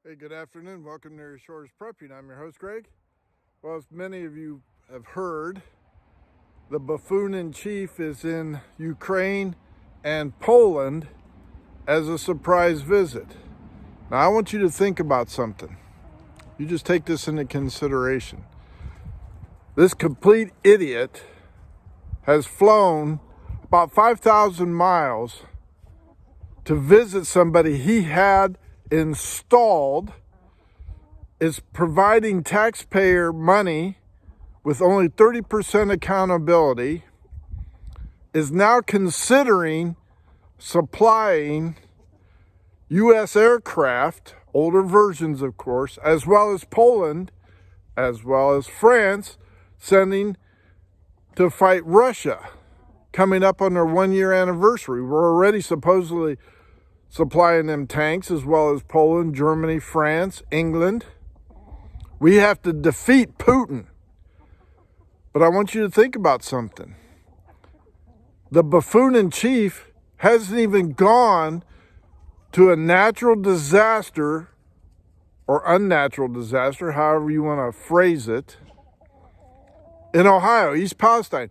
Hey, good afternoon. Welcome to Your Shores Prepping. I'm your host, Greg. Well, as many of you have heard, the buffoon in chief is in Ukraine and Poland as a surprise visit. Now, I want you to think about something. You just take this into consideration. This complete idiot has flown about 5,000 miles to visit somebody he had installed, is providing taxpayer money with only 30% accountability, is now considering supplying U.S. aircraft, older versions of course, as well as Poland, as well as France, sending to fight Russia, coming up on their 1-year anniversary. We're already supposedly supplying them tanks, as well as Poland, Germany, France, England. We have to defeat Putin. But I want you to think about something. The buffoon in chief hasn't even gone to a natural disaster or unnatural disaster, however you want to phrase it, in Ohio, East Palestine.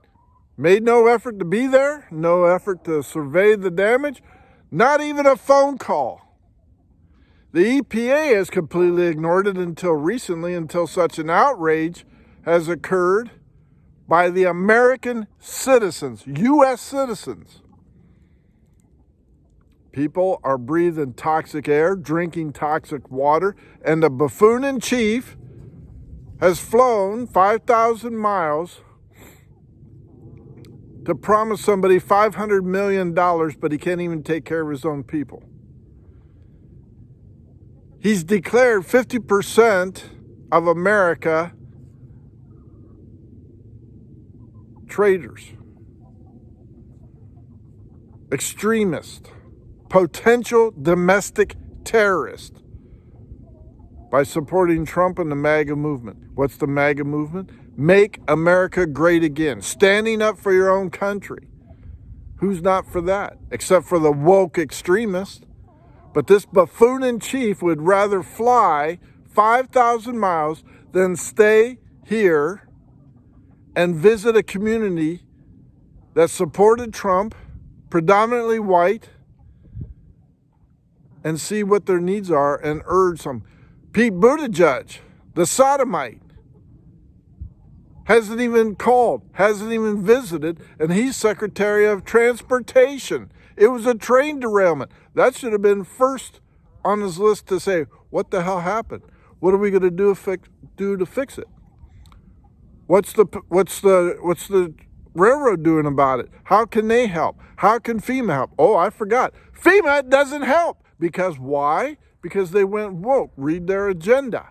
Made no effort to be there, no effort to survey the damage, not even a phone call. The EPA has completely ignored it until recently, until such an outrage has occurred by the American citizens, U.S. citizens. People are breathing toxic air, drinking toxic water, and the buffoon in chief has flown 5,000 miles to promise somebody $500 million, but he can't even take care of his own people. He's declared 50% of America traitors, extremists, potential domestic terrorists by supporting Trump and the MAGA movement. What's the MAGA movement? Make America great again. Standing up for your own country. Who's not for that? Except for the woke extremists. But this buffoon in chief would rather fly 5,000 miles than stay here and visit a community that supported Trump, predominantly white, and see what their needs are and urge some. Pete Buttigieg, the sodomite, hasn't even called, hasn't even visited, and he's Secretary of Transportation. It was a train derailment. That should have been first on his list to say, what the hell happened? What are we going to do to fix it? What's the railroad doing about it? How can they help? How can FEMA help? Oh, I forgot. FEMA doesn't help. Because why? Because they went woke. Read their agenda.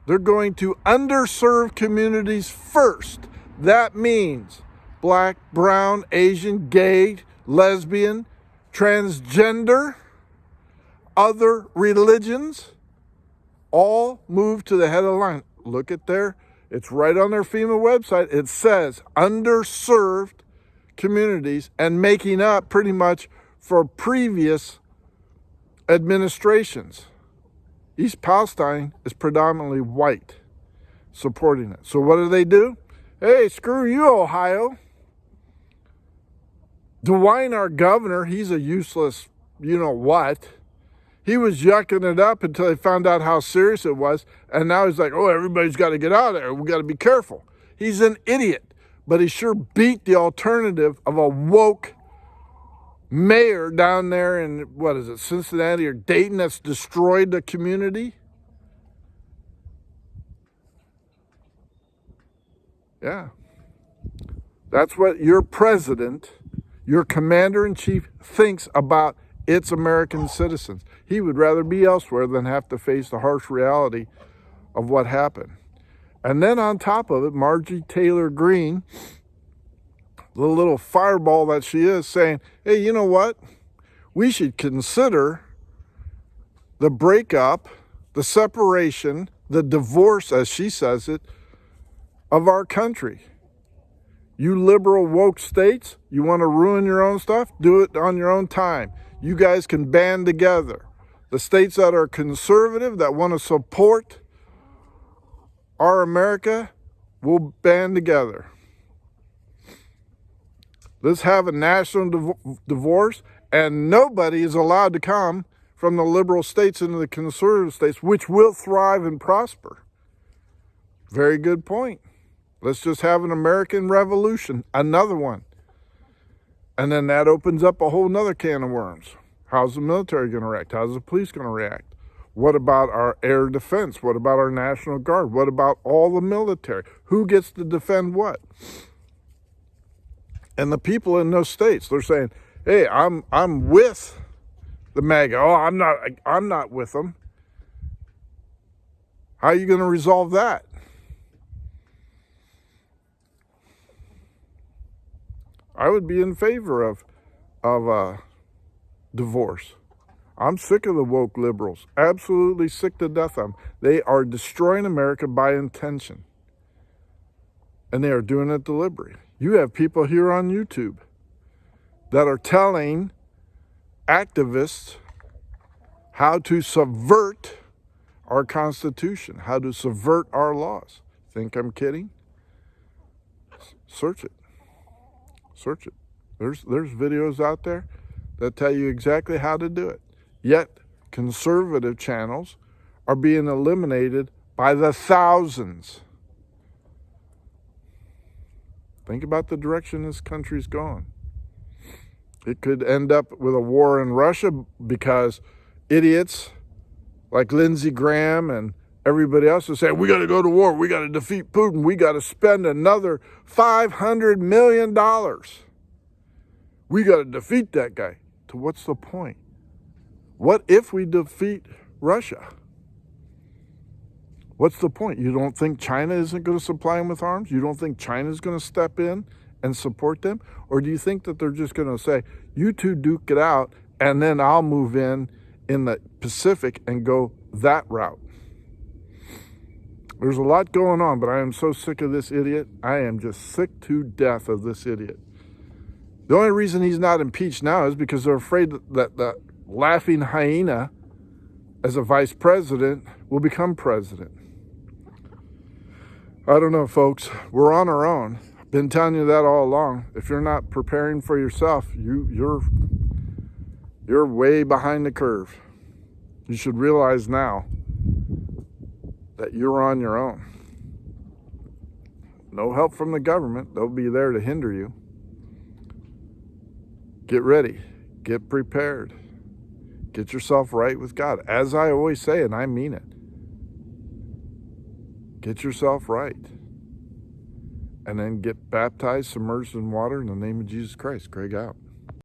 They're going to underserved communities first. That means black, brown, Asian, gay, lesbian, transgender, other religions, all move to the head of the line. Look at it's right on their FEMA website. It says underserved communities, and making up pretty much for previous administrations. East Palestine is predominantly white supporting it. So what do? Hey, screw you, Ohio. DeWine, our governor, he's a useless you-know-what. He was yucking it up until they found out how serious it was, and now he's like, oh, everybody's got to get out of there. We got to be careful. He's an idiot, but he sure beat the alternative of a woke mayor down there in, Cincinnati or Dayton, that's destroyed the community. Yeah. That's what your president, your commander-in-chief, thinks about its American citizens. He would rather be elsewhere than have to face the harsh reality of what happened. And then on top of it, Marjorie Taylor Greene, the little fireball that she is, saying, hey, you know what? We should consider the breakup, the separation, the divorce, as she says it, of our country. You liberal woke states, you want to ruin your own stuff? Do it on your own time. You guys can band together. The states that are conservative, that want to support our America, will band together. Let's have a national divorce, and nobody is allowed to come from the liberal states into the conservative states, which will thrive and prosper. Very good point. Let's just have an American Revolution, another one. And then that opens up a whole nother can of worms. How's the military going to react? How's the police going to react? What about our air defense? What about our National Guard? What about all the military? Who gets to defend what? And the people in those states, they're saying, hey, I'm with the MAGA. Oh, I'm not with them. How are you going to resolve that? I would be in favor of divorce. I'm sick of the woke liberals. Absolutely sick to death of them. They are destroying America by intention. And they are doing it deliberately. You have people here on YouTube that are telling activists how to subvert our Constitution, how to subvert our laws. Think I'm kidding? Search it. Search it. There's videos out there that tell you exactly how to do it. Yet, conservative channels are being eliminated by the thousands. Think about the direction this country's going. It could end up with a war in Russia because idiots like Lindsey Graham and everybody else is saying, we got to go to war. We got to defeat Putin. We got to spend another $500 million. We got to defeat that guy. To what's the point? What if we defeat Russia? What's the point? You don't think China isn't going to supply them with arms? You don't think China's going to step in and support them? Or do you think that they're just going to say, you two duke it out, and then I'll move in the Pacific and go that route? There's a lot going on, but I am so sick of this idiot. I am just sick to death of this idiot. The only reason he's not impeached now is because they're afraid that the laughing hyena as a vice president will become president. I don't know, folks. We're on our own. I've been telling you that all along. If you're not preparing for yourself, you're way behind the curve. You should realize now that you're on your own. No help from the government. They'll be there to hinder you. Get ready. Get prepared. Get yourself right with God. As I always say, and I mean it. Get yourself right. And then get baptized, submerged in water in the name of Jesus Christ. Greg out.